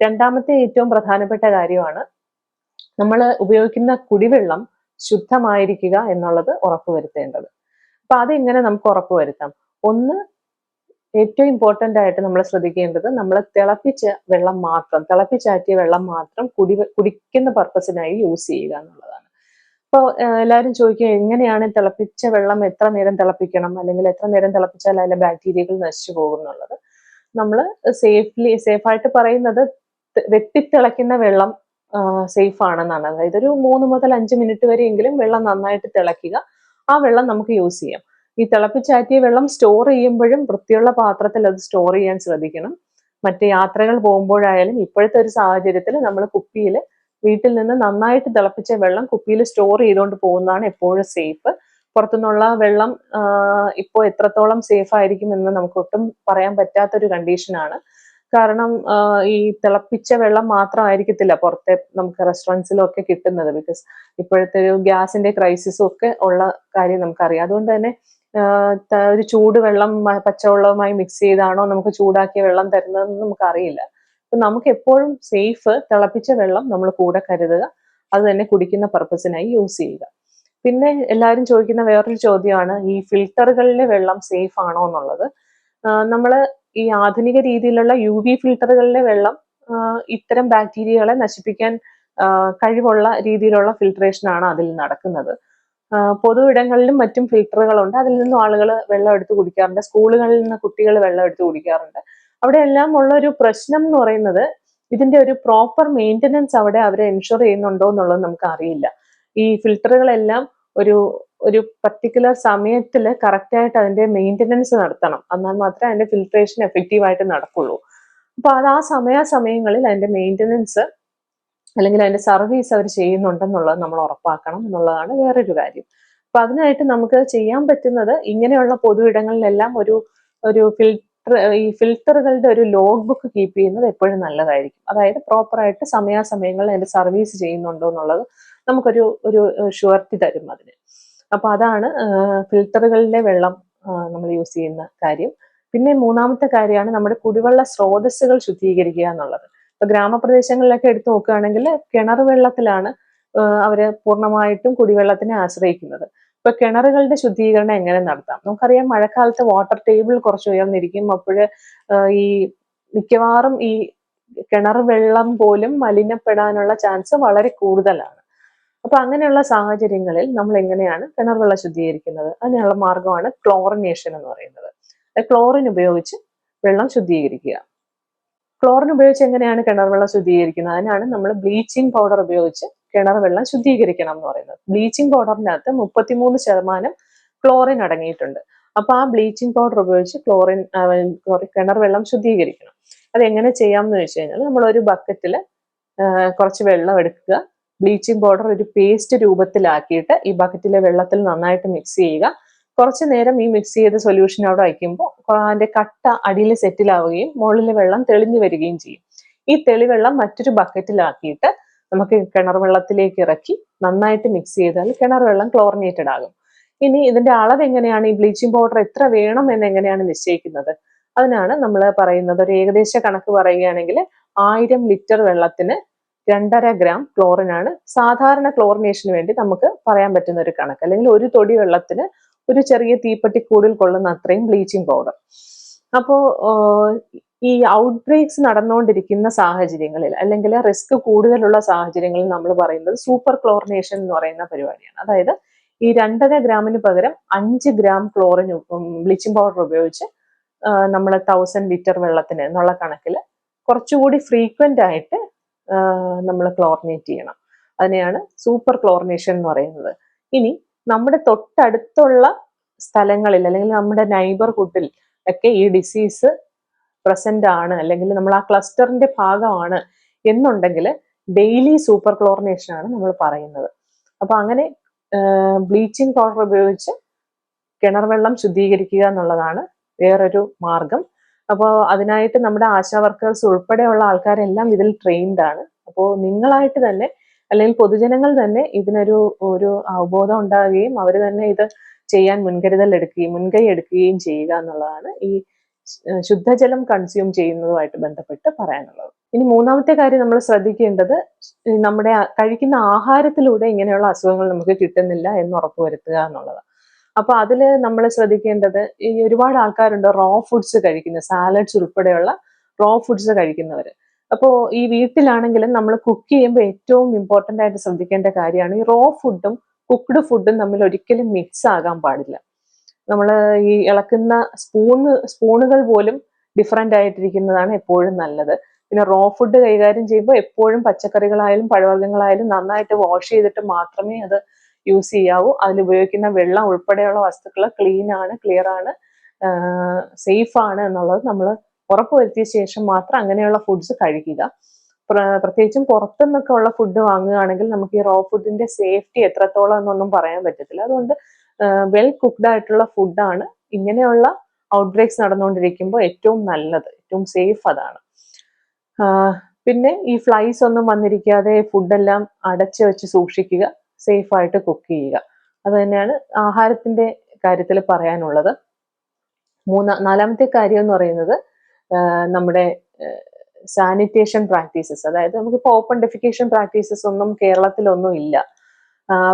[SPEAKER 1] രണ്ടാമത്തെ ഏറ്റവും പ്രധാനപ്പെട്ട കാര്യമാണ് നമ്മൾ ഉപയോഗിക്കുന്ന കുടിവെള്ളം ശുദ്ധമായിരിക്കുക എന്നുള്ളത് ഉറപ്പുവരുത്തേണ്ടത്. അപ്പൊ അതെങ്ങനെ നമുക്ക് ഉറപ്പുവരുത്താം? ഒന്ന്, ഏറ്റവും ഇമ്പോർട്ടൻ്റ് ആയിട്ട് നമ്മൾ ശ്രദ്ധിക്കേണ്ടത്, നമ്മൾ തിളപ്പിച്ചാറ്റിയ വെള്ളം മാത്രം കുടിക്കുന്ന പർപ്പസിനായി യൂസ് ചെയ്യുക എന്നുള്ളതാണ്. അപ്പോൾ എല്ലാവരും ചോദിക്കുക, എങ്ങനെയാണ് തിളപ്പിച്ച വെള്ളം എത്ര നേരം തിളപ്പിക്കണം, അല്ലെങ്കിൽ എത്ര നേരം തിളപ്പിച്ചാൽ അതിലെ ബാക്ടീരിയകൾ നശിച്ചു പോകും എന്നുള്ളത്. നമ്മൾ സേഫായിട്ട് പറയുന്നത് വെട്ടിത്തിളയ്ക്കുന്ന വെള്ളം സേഫ് ആണെന്നാണ്. അതായത് ഒരു 3 മുതൽ 5 മിനിറ്റ് വരെയെങ്കിലും വെള്ളം നന്നായിട്ട് തിളയ്ക്കുക, ആ വെള്ളം നമുക്ക് യൂസ് ചെയ്യാം. ഈ തിളപ്പിച്ചാറ്റിയ വെള്ളം സ്റ്റോർ ചെയ്യുമ്പോഴും വൃത്തിയുള്ള പാത്രത്തിൽ അത് സ്റ്റോർ ചെയ്യാൻ ശ്രദ്ധിക്കണം. മറ്റ് യാത്രകൾ പോകുമ്പോഴായാലും ഇപ്പോഴത്തെ ഒരു സാഹചര്യത്തിൽ നമ്മൾ വീട്ടിൽ നിന്ന് നന്നായിട്ട് തിളപ്പിച്ച വെള്ളം കുപ്പിയിൽ സ്റ്റോർ ചെയ്തുകൊണ്ട് പോകുന്നതാണ് എപ്പോഴും സേഫ്. പുറത്തുനിന്നുള്ള വെള്ളം ഇപ്പോൾ എത്രത്തോളം സേഫ് ആയിരിക്കും എന്ന് നമുക്ക് ഒട്ടും പറയാൻ പറ്റാത്തൊരു കണ്ടീഷനാണ്. കാരണം ഈ തിളപ്പിച്ച വെള്ളം മാത്രമായിരിക്കത്തില്ല പുറത്തെ നമുക്ക് റെസ്റ്റോറൻറ്റ്സിലും ഒക്കെ കിട്ടുന്നത്. ബിക്കോസ് ഇപ്പോഴത്തെ ഒരു ഗ്യാസിന്റെ ക്രൈസിസും ഒക്കെ ഉള്ള കാര്യം നമുക്കറിയാം. അതുകൊണ്ട് തന്നെ ഒരു ചൂടുവെള്ളം പച്ചവെള്ളവുമായി മിക്സ് ചെയ്താണോ നമുക്ക് ചൂടാക്കിയ വെള്ളം തരുന്നതെന്ന് നമുക്കറിയില്ല. അപ്പൊ നമുക്ക് എപ്പോഴും സേഫ് തിളപ്പിച്ച വെള്ളം നമ്മൾ കൂടെ കരുതുക, അത് തന്നെ കുടിക്കുന്ന പർപ്പസിനായി യൂസ് ചെയ്യുക. പിന്നെ എല്ലാവരും ചോദിക്കുന്ന വേറൊരു ചോദ്യമാണ് ഈ ഫിൽട്ടറുകളിലെ വെള്ളം സേഫ് ആണോ എന്നുള്ളത്. നമ്മൾ ഈ ആധുനിക രീതിയിലുള്ള UV ഫിൽട്ടറുകളിലെ വെള്ളം ഇത്തരം ബാക്ടീരിയകളെ നശിപ്പിക്കാൻ കഴിവുള്ള രീതിയിലുള്ള ഫിൽട്രേഷൻ ആണ് അതിൽ നടക്കുന്നത്. പൊതു ഇടങ്ങളിലും മറ്റും ഫിൽട്ടറുകളുണ്ട്, അതിൽ നിന്നും ആളുകൾ വെള്ളം എടുത്ത് കുടിക്കാറുണ്ട്. സ്കൂളുകളിൽ നിന്ന് കുട്ടികൾ വെള്ളം എടുത്ത് കുടിക്കാറുണ്ട്. അവിടെ എല്ലാം ഉള്ള ഒരു പ്രശ്നം എന്ന് പറയുന്നത് ഇതിന്റെ ഒരു പ്രോപ്പർ മെയിൻ്റനൻസ് അവിടെ അവരെ എൻഷുർ ചെയ്യുന്നുണ്ടോ എന്നുള്ളത് നമുക്ക് അറിയില്ല. ഈ ഫിൽട്ടറുകളെല്ലാം ഒരു പർട്ടിക്കുലർ സമയത്തിൽ കറക്റ്റായിട്ട് അതിന്റെ മെയിൻ്റനൻസ് നടത്തണം, എന്നാൽ മാത്രമേ അതിന്റെ ഫിൽട്രേഷൻ എഫക്റ്റീവായിട്ട് നടക്കുള്ളൂ. അപ്പൊ അത് ആ സമയങ്ങളിൽ അതിന്റെ മെയിൻ്റനൻസ് അല്ലെങ്കിൽ അതിന്റെ സർവീസ് അവർ ചെയ്യുന്നുണ്ടെന്നുള്ളത് നമ്മൾ ഉറപ്പാക്കണം എന്നുള്ളതാണ് വേറൊരു കാര്യം. അപ്പൊ അതിനായിട്ട് നമുക്ക് ചെയ്യാൻ പറ്റുന്നത് ഇങ്ങനെയുള്ള പൊതു ഇടങ്ങളിലെല്ലാം ഒരു ഫിൽട്ടറുകളുടെ ഒരു ലോഗ് ബുക്ക് കീപ്പ് ചെയ്യുന്നത് എപ്പോഴും നല്ലതായിരിക്കും. അതായത് പ്രോപ്പറായിട്ട് സമയാസമയങ്ങളിൽ അതിന്റെ സർവീസ് ചെയ്യുന്നുണ്ടോ എന്നുള്ളത് നമുക്കൊരു ഷുവർട്ടി തരും അതിന്. അപ്പൊ അതാണ് ഫിൽട്ടറുകളിലെ വെള്ളം നമ്മൾ യൂസ് ചെയ്യുന്ന കാര്യം. പിന്നെ മൂന്നാമത്തെ കാര്യമാണ് നമ്മുടെ കുടിവെള്ള സ്രോതസ്സുകൾ ശുദ്ധീകരിക്കുക എന്നുള്ളത്. ഇപ്പൊ ഗ്രാമപ്രദേശങ്ങളിലൊക്കെ എടുത്തു നോക്കുകയാണെങ്കിൽ കിണർ വെള്ളത്തിലാണ് അവര് പൂർണ്ണമായിട്ടും കുടിവെള്ളത്തിനെ ആശ്രയിക്കുന്നത്. ഇപ്പൊ കിണറുകളുടെ ശുദ്ധീകരണം എങ്ങനെ നടത്താം? നമുക്കറിയാം മഴക്കാലത്ത് വാട്ടർ ടേബിൾ കുറച്ച് ഉയർന്നിരിക്കും. അപ്പോൾ ഈ മിക്കവാറും ഈ കിണർ വെള്ളം പോലും മലിനപ്പെടാനുള്ള ചാൻസ് വളരെ കൂടുതലാണ്. അപ്പൊ അങ്ങനെയുള്ള സാഹചര്യങ്ങളിൽ നമ്മൾ എങ്ങനെയാണ് കിണർ വെള്ളം ശുദ്ധീകരിക്കുന്നത്? അതിനുള്ള മാർഗമാണ് ക്ലോറിനേഷൻ എന്ന് പറയുന്നത്. ക്ലോറിൻ ഉപയോഗിച്ച് വെള്ളം ശുദ്ധീകരിക്കുക. ക്ലോറിൻ ഉപയോഗിച്ച് എങ്ങനെയാണ് കിണർ വെള്ളം ശുദ്ധീകരിക്കുന്നത്? അതിനാണ് നമ്മൾ ബ്ലീച്ചിങ് പൗഡർ ഉപയോഗിച്ച് കിണർ വെള്ളം ശുദ്ധീകരിക്കണം എന്ന് പറയുന്നത്. ബ്ലീച്ചിങ് പൗഡറിനകത്ത് 33% ക്ലോറിൻ അടങ്ങിയിട്ടുണ്ട്. അപ്പൊ ആ ബ്ലീച്ചിങ് പൗഡർ ഉപയോഗിച്ച് കിണർ വെള്ളം ശുദ്ധീകരിക്കണം. അത് എങ്ങനെ ചെയ്യാമെന്ന് വെച്ച് കഴിഞ്ഞാൽ നമ്മൾ ഒരു ബക്കറ്റിൽ കുറച്ച് വെള്ളം എടുക്കുക, ബ്ലീച്ചിങ് പൗഡർ ഒരു പേസ്റ്റ് രൂപത്തിലാക്കിയിട്ട് ഈ ബക്കറ്റിലെ വെള്ളത്തിൽ നന്നായിട്ട് മിക്സ് ചെയ്യുക. കുറച്ചു നേരം ഈ മിക്സ് ചെയ്ത സൊല്യൂഷൻ അവിടെ വയ്ക്കുമ്പോൾ അതിന്റെ കട്ട അടിയിൽ സെറ്റിലാവുകയും മുകളിലെ വെള്ളം തെളിഞ്ഞു വരികയും ചെയ്യും. ഈ തെളിവെള്ളം മറ്റൊരു ബക്കറ്റിലാക്കിയിട്ട് നമുക്ക് കിണർ വെള്ളത്തിലേക്ക് ഇറക്കി നന്നായിട്ട് മിക്സ് ചെയ്താൽ കിണർ വെള്ളം ക്ലോറിനേറ്റഡ് ആകും. ഇനി ഇതിന്റെ അളവ് എങ്ങനെയാണ്? ഈ ബ്ലീച്ചിങ് പൗഡർ എത്ര വേണം എന്ന് എങ്ങനെയാണ് നിശ്ചയിക്കുന്നത്? അതിനാണ് നമ്മൾ പറയുന്നത്, ഒരു ഏകദേശ കണക്ക് പറയുകയാണെങ്കിൽ 1000 ലിറ്റർ വെള്ളത്തിന് 2.5 ഗ്രാം ക്ലോറിനാണ് സാധാരണ ക്ലോറിനേഷന് വേണ്ടി നമുക്ക് പറയാൻ പറ്റുന്ന ഒരു കണക്ക്. അല്ലെങ്കിൽ ഒരു തൊടി വെള്ളത്തിന് ഒരു ചെറിയ തീപ്പെട്ടിക്കൂടിൽ കൊള്ളുന്ന അത്രയും ബ്ലീച്ചിങ് പൗഡർ. അപ്പോൾ ഈ ഔട്ട് ബ്രേക്സ് നടന്നുകൊണ്ടിരിക്കുന്ന സാഹചര്യങ്ങളിൽ അല്ലെങ്കിൽ റിസ്ക് കൂടുതലുള്ള സാഹചര്യങ്ങളിൽ നമ്മൾ പറയുന്നത് സൂപ്പർ ക്ലോറിനേഷൻ എന്ന് പറയുന്ന പരിപാടിയാണ്. അതായത് ഈ 2.5 ഗ്രാമിന് പകരം 5 ഗ്രാം ബ്ലീച്ചിങ് പൗഡർ ഉപയോഗിച്ച് നമ്മൾ 1000 ലിറ്റർ വെള്ളത്തിന് എന്നുള്ള കണക്കിൽ കുറച്ചുകൂടി ഫ്രീക്വന്റ് ആയിട്ട് നമ്മൾ ക്ലോറിനേറ്റ് ചെയ്യണം. അതിനെയാണ് സൂപ്പർ ക്ലോറിനേഷൻ എന്ന് പറയുന്നത്. ഇനി നമ്മുടെ തൊട്ടടുത്തുള്ള സ്ഥലങ്ങളിൽ അല്ലെങ്കിൽ നമ്മുടെ നൈബർഹുഡിൽ ഒക്കെ ഈ ഡിസീസ് പ്രസന്റ് ആണ്, അല്ലെങ്കിൽ നമ്മൾ ആ ക്ലസ്റ്ററിന്റെ ഭാഗമാണ് എന്നുണ്ടെങ്കിൽ ഡെയിലി സൂപ്പർ ക്ലോറിനേഷൻ ആണ് നമ്മൾ പറയുന്നത്. അപ്പൊ അങ്ങനെ ബ്ലീച്ചിങ് പൗഡർ ഉപയോഗിച്ച് കിണർ വെള്ളം ശുദ്ധീകരിക്കുക എന്നുള്ളതാണ് വേറൊരു മാർഗം. അപ്പോൾ അതിനായിട്ട് നമ്മുടെ ആശാ വർക്കേഴ്സ് ഉൾപ്പെടെയുള്ള ആൾക്കാരെല്ലാം ഇതിൽ ട്രെയിൻഡ് ആണ്. അപ്പോൾ നിങ്ങളായിട്ട് തന്നെ അല്ലെങ്കിൽ പൊതുജനങ്ങൾ തന്നെ ഇതിനൊരു അവബോധം ഉണ്ടാകുകയും അവർ തന്നെ ഇത് ചെയ്യാൻ മുൻകൈ എടുക്കുകയും ചെയ്യുക എന്നുള്ളതാണ് ഈ ശുദ്ധജലം കൺസ്യൂം ചെയ്യുന്നതുമായിട്ട് ബന്ധപ്പെട്ട് പറയാനുള്ളത്. ഇനി മൂന്നാമത്തെ കാര്യം നമ്മൾ ശ്രദ്ധിക്കേണ്ടത്, നമ്മുടെ കഴിക്കുന്ന ആഹാരത്തിലൂടെ ഇങ്ങനെയുള്ള അസുഖങ്ങൾ നമുക്ക് കിട്ടുന്നില്ല എന്ന് ഉറപ്പുവരുത്തുക എന്നുള്ളതാണ്. അപ്പൊ അതില് നമ്മൾ ശ്രദ്ധിക്കേണ്ടത്, ഈ ഒരുപാട് ആൾക്കാരുണ്ട് റോ ഫുഡ്സ് കഴിക്കുന്ന, സാലഡ്സ് ഉൾപ്പെടെയുള്ള റോ ഫുഡ്സ് കഴിക്കുന്നവര്. അപ്പോൾ ഈ വീട്ടിലാണെങ്കിലും നമ്മൾ കുക്ക് ചെയ്യുമ്പോൾ ഏറ്റവും ഇമ്പോർട്ടൻ്റ് ആയിട്ട് ശ്രദ്ധിക്കേണ്ട കാര്യമാണ് ഈ റോ ഫുഡും കുക്ക്ഡ് ഫുഡും തമ്മിൽ ഒരിക്കലും മിക്സ് ആകാൻ പാടില്ല. നമ്മൾ ഈ ഇളക്കുന്ന സ്പൂണുകൾ പോലും ഡിഫറെൻ്റ് ആയിട്ടിരിക്കുന്നതാണ് എപ്പോഴും നല്ലത്. പിന്നെ റോ ഫുഡ് കൈകാര്യം ചെയ്യുമ്പോൾ എപ്പോഴും പച്ചക്കറികളായാലും പഴവർഗ്ഗങ്ങളായാലും നന്നായിട്ട് വാഷ് ചെയ്തിട്ട് മാത്രമേ അത് യൂസ് ചെയ്യാവൂ. അതിൽ ഉപയോഗിക്കുന്ന വെള്ളം ഉൾപ്പെടെയുള്ള വസ്തുക്കൾ ക്ലീൻ ആണ്, ക്ലിയർ ആണ്, സേഫ് ആണ് എന്നുള്ളത് നമ്മൾ ഉറപ്പുവരുത്തിയ ശേഷം മാത്രം അങ്ങനെയുള്ള ഫുഡ്സ് കഴിക്കുക. പ്രത്യേകിച്ചും പുറത്തുനിന്നൊക്കെ ഉള്ള ഫുഡ് വാങ്ങുകയാണെങ്കിൽ നമുക്ക് ഈ റോ ഫുഡിന്റെ സേഫ്റ്റി എത്രത്തോളം എന്നൊന്നും പറയാൻ പറ്റത്തില്ല. അതുകൊണ്ട് വെൽ കുക്ക്ഡ് ആയിട്ടുള്ള ഫുഡാണ് ഇങ്ങനെയുള്ള ഔട്ട് ബ്രേക്സ് നടന്നുകൊണ്ടിരിക്കുമ്പോൾ ഏറ്റവും നല്ലത്, ഏറ്റവും സേഫ് അതാണ്. പിന്നെ ഈ ഫ്ലൈസ് ഒന്നും വന്നിരിക്കാതെ ഫുഡെല്ലാം അടച്ചു വെച്ച് സൂക്ഷിക്കുക, സേഫ് ആയിട്ട് കുക്ക് ചെയ്യുക. അത് തന്നെയാണ് ആഹാരത്തിന്റെ കാര്യത്തിൽ പറയാനുള്ളത്. നാലാമത്തെ കാര്യം എന്ന് പറയുന്നത് നമ്മുടെ സാനിറ്റേഷൻ പ്രാക്ടീസസ്, അതായത് നമുക്കിപ്പോൾ ഓപ്പൺ ഡെഫിക്കേഷൻ പ്രാക്ടീസസ് ഒന്നും കേരളത്തിലൊന്നും ഇല്ല.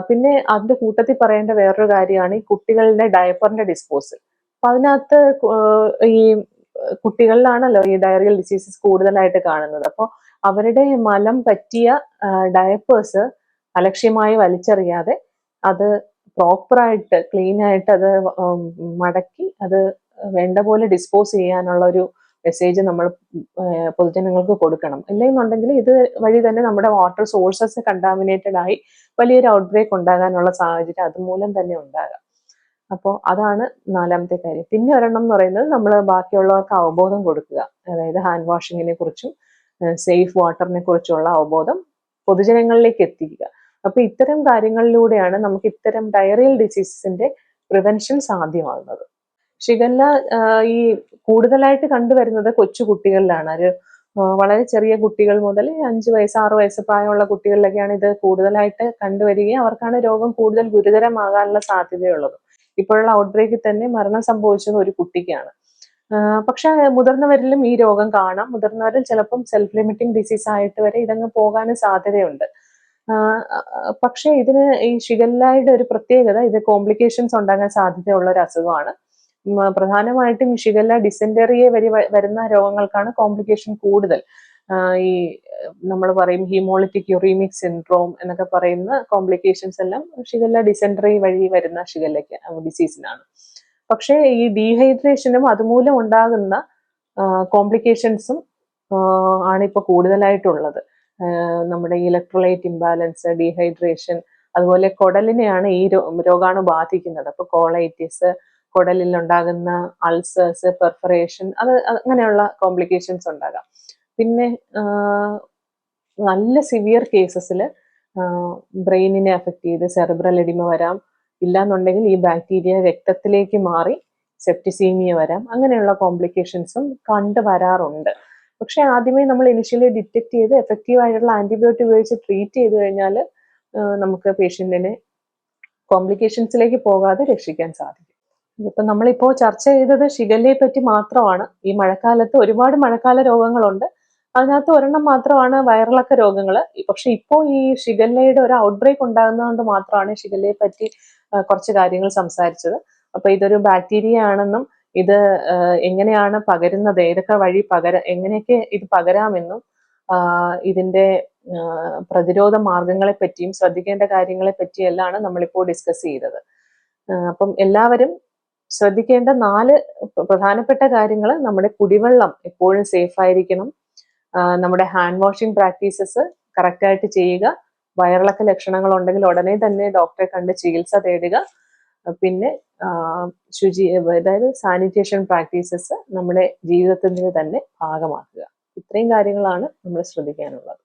[SPEAKER 1] പിന്നെ അതിന്റെ കൂട്ടത്തിൽ പറയേണ്ട വേറൊരു കാര്യമാണ് ഈ കുട്ടികളുടെ ഡയപ്പറിന്റെ ഡിസ്പോസൽ. അപ്പൊ അതിനകത്ത് ഈ കുട്ടികളിലാണല്ലോ ഈ ഡയറിയൽ ഡിസീസസ് കൂടുതലായിട്ട് കാണുന്നത്. അപ്പോൾ അവരുടെ മലം പറ്റിയ ഡയപ്പേഴ്സ് അലക്ഷ്യമായി വലിച്ചെറിയാതെ അത് പ്രോപ്പറായിട്ട് ക്ലീൻ ആയിട്ട് അത് മടക്കി അത് വേണ്ട പോലെ ഡിസ്പോസ് ചെയ്യാനുള്ള ഒരു മെസ്സേജ് നമ്മൾ പൊതുജനങ്ങൾക്ക് കൊടുക്കണം. ഇല്ലെന്നുണ്ടെങ്കിൽ ഇത് വഴി തന്നെ നമ്മുടെ വാട്ടർ സോഴ്സസ് കണ്ടാമിനേറ്റഡ് ആയി വലിയൊരു ഔട്ട് ബ്രേക്ക് ഉണ്ടാകാനുള്ള സാഹചര്യം അതുമൂലം തന്നെ ഉണ്ടാകാം. അപ്പോൾ അതാണ് നാലാമത്തെ കാര്യം. പിന്നെ ഒരെണ്ണം എന്ന് പറയുന്നത് നമ്മൾ ബാക്കിയുള്ളവർക്ക് അവബോധം കൊടുക്കുക, അതായത് ഹാൻഡ് വാഷിങ്ങിനെ കുറിച്ചും സേഫ് വാട്ടറിനെ കുറിച്ചുള്ള അവബോധം പൊതുജനങ്ങളിലേക്ക് എത്തിക്കുക. അപ്പൊ ഇത്തരം കാര്യങ്ങളിലൂടെയാണ് നമുക്ക് ഇത്തരം ഡയറിയൽ ഡിസീസസിന്റെ പ്രിവെൻഷൻ സാധ്യമാകുന്നത്. ഷിഗല്ല ഈ കൂടുതലായിട്ട് കണ്ടുവരുന്നത് കൊച്ചു കുട്ടികളിലാണ്. ഒരു വളരെ ചെറിയ കുട്ടികൾ മുതൽ 5 വയസ്സ് 6 വയസ്സ് പ്രായമുള്ള കുട്ടികളിലൊക്കെയാണ് ഇത് കൂടുതലായിട്ട് കണ്ടുവരികയും അവർക്കാണ് രോഗം കൂടുതൽ ഗുരുതരമാകാനുള്ള സാധ്യതയുള്ളത്. ഇപ്പോഴുള്ള ഔട്ട് ബ്രേക്കിൽ തന്നെ മരണം സംഭവിച്ചത് ഒരു കുട്ടിക്കാണ്. പക്ഷെ മുതിർന്നവരിലും ഈ രോഗം കാണാം. മുതിർന്നവരിൽ ചിലപ്പം സെൽഫ് ലിമിറ്റിംഗ് ഡിസീസ് ആയിട്ട് വരെ ഇതങ്ങ് പോകാനും സാധ്യതയുണ്ട്. പക്ഷെ ഇതിന് ഈ ഷിഗല്ലയുടെ ഒരു പ്രത്യേകത, ഇത് കോംപ്ലിക്കേഷൻസ് ഉണ്ടാകാൻ സാധ്യതയുള്ള ഒരു അസുഖമാണ്. പ്രധാനമായിട്ടും ഷിഗല്ല ഡിസെന്ററിയെ വരുന്ന രോഗങ്ങൾക്കാണ് കോംപ്ലിക്കേഷൻ കൂടുതൽ. ഈ നമ്മൾ പറയും ഹീമോളിറ്റിക് യുറീമിക് സിൻഡ്രോം എന്നൊക്കെ പറയുന്ന കോംപ്ലിക്കേഷൻസ് എല്ലാം ഷിഗല്ല ഡിസെന്ററി വഴി വരുന്ന ഷിഗല്ലയ്ക്ക് ഡിസീസിനാണ്. പക്ഷേ ഈ ഡീഹൈഡ്രേഷനും അതുമൂലം ഉണ്ടാകുന്ന കോംപ്ലിക്കേഷൻസും ആണ് ഇപ്പോൾ കൂടുതലായിട്ടുള്ളത്. നമ്മുടെ ഇലക്ട്രോലൈറ്റ് ഇംബാലൻസ്, ഡീഹൈഡ്രേഷൻ, അതുപോലെ കുടലിനെയാണ് ഈ രോഗാണു ബാധിക്കുന്നത്. അപ്പോൾ കോളൈറ്റിസ്, കുടലിൽ ഉണ്ടാകുന്ന അൾസേഴ്സ്, പെർഫറേഷൻ, അങ്ങനെയുള്ള കോംപ്ലിക്കേഷൻസ് ഉണ്ടാകാം. പിന്നെ നല്ല സിവിയർ കേസസിൽ ബ്രെയിനിനെ അഫക്റ്റ് ചെയ്ത് സെറിബ്രൽ എഡിമ വരാം. ഇല്ലാന്നുണ്ടെങ്കിൽ ഈ ബാക്ടീരിയ രക്തത്തിലേക്ക് മാറി സെപ്റ്റിസീമിയ വരാം. അങ്ങനെയുള്ള കോംപ്ലിക്കേഷൻസും കണ്ടുവരാറുണ്ട്. പക്ഷെ ആദ്യമേ നമ്മൾ ഇനിഷ്യലി ഡിറ്റക്ട് ചെയ്ത് എഫക്റ്റീവ് ആയിട്ടുള്ള ആന്റിബയോട്ടിക് ഉപയോഗിച്ച് ട്രീറ്റ് ചെയ്ത് കഴിഞ്ഞാൽ നമുക്ക് പേഷ്യന്റിനെ കോംപ്ലിക്കേഷൻസിലേക്ക് പോകാതെ രക്ഷിക്കാൻ സാധിക്കും. ഇപ്പൊ നമ്മളിപ്പോ ചർച്ച ചെയ്തത് ഷിഗല്ലയെ പറ്റി മാത്രമാണ്. ഈ മഴക്കാലത്ത് ഒരുപാട് മഴക്കാല രോഗങ്ങളുണ്ട്. അതിനകത്ത് ഒരെണ്ണം മാത്രമാണ് വയറിളക്ക രോഗങ്ങൾ. പക്ഷെ ഇപ്പോൾ ഈ ഷിഗല്ലയുടെ ഒരു ഔട്ട് ബ്രേക്ക് ഉണ്ടാകുന്നതുകൊണ്ട് മാത്രമാണ് ഷിഗല്ലയെ പറ്റി കുറച്ച് കാര്യങ്ങൾ സംസാരിച്ചത്. അപ്പൊ ഇതൊരു ബാക്ടീരിയ ആണെന്നും ഇത് എങ്ങനെയാണ് പകരുന്നത്, ഏതൊക്കെ വഴി എങ്ങനെയൊക്കെ ഇത് പകരാമെന്നും ഇതിന്റെ പ്രതിരോധ മാർഗങ്ങളെ പറ്റിയും ശ്രദ്ധിക്കേണ്ട കാര്യങ്ങളെ പറ്റിയെല്ലാം നമ്മളിപ്പോൾ ഡിസ്കസ് ചെയ്തത്. അപ്പം എല്ലാവരും ശ്രദ്ധിക്കേണ്ട 4 പ്രധാനപ്പെട്ട കാര്യങ്ങൾ: നമ്മുടെ കുടിവെള്ളം എപ്പോഴും സേഫ് ആയിരിക്കണം, നമ്മുടെ ഹാൻഡ് വാഷിംഗ് പ്രാക്ടീസസ് കറക്റ്റ് ആയിട്ട് ചെയ്യുക, വയറിളക്ക ലക്ഷണങ്ങൾ ഉണ്ടെങ്കിൽ ഉടനെ തന്നെ ഡോക്ടറെ കണ്ട് ചികിത്സ തേടുക, പിന്നെ അതായത് സാനിറ്റേഷൻ പ്രാക്ടീസസ് നമ്മുടെ ജീവിതത്തിന്റെ തന്നെ ഭാഗമാക്കുക. ഇത്രയും കാര്യങ്ങളാണ് നമ്മൾ ശ്രദ്ധിക്കാനുള്ളത്.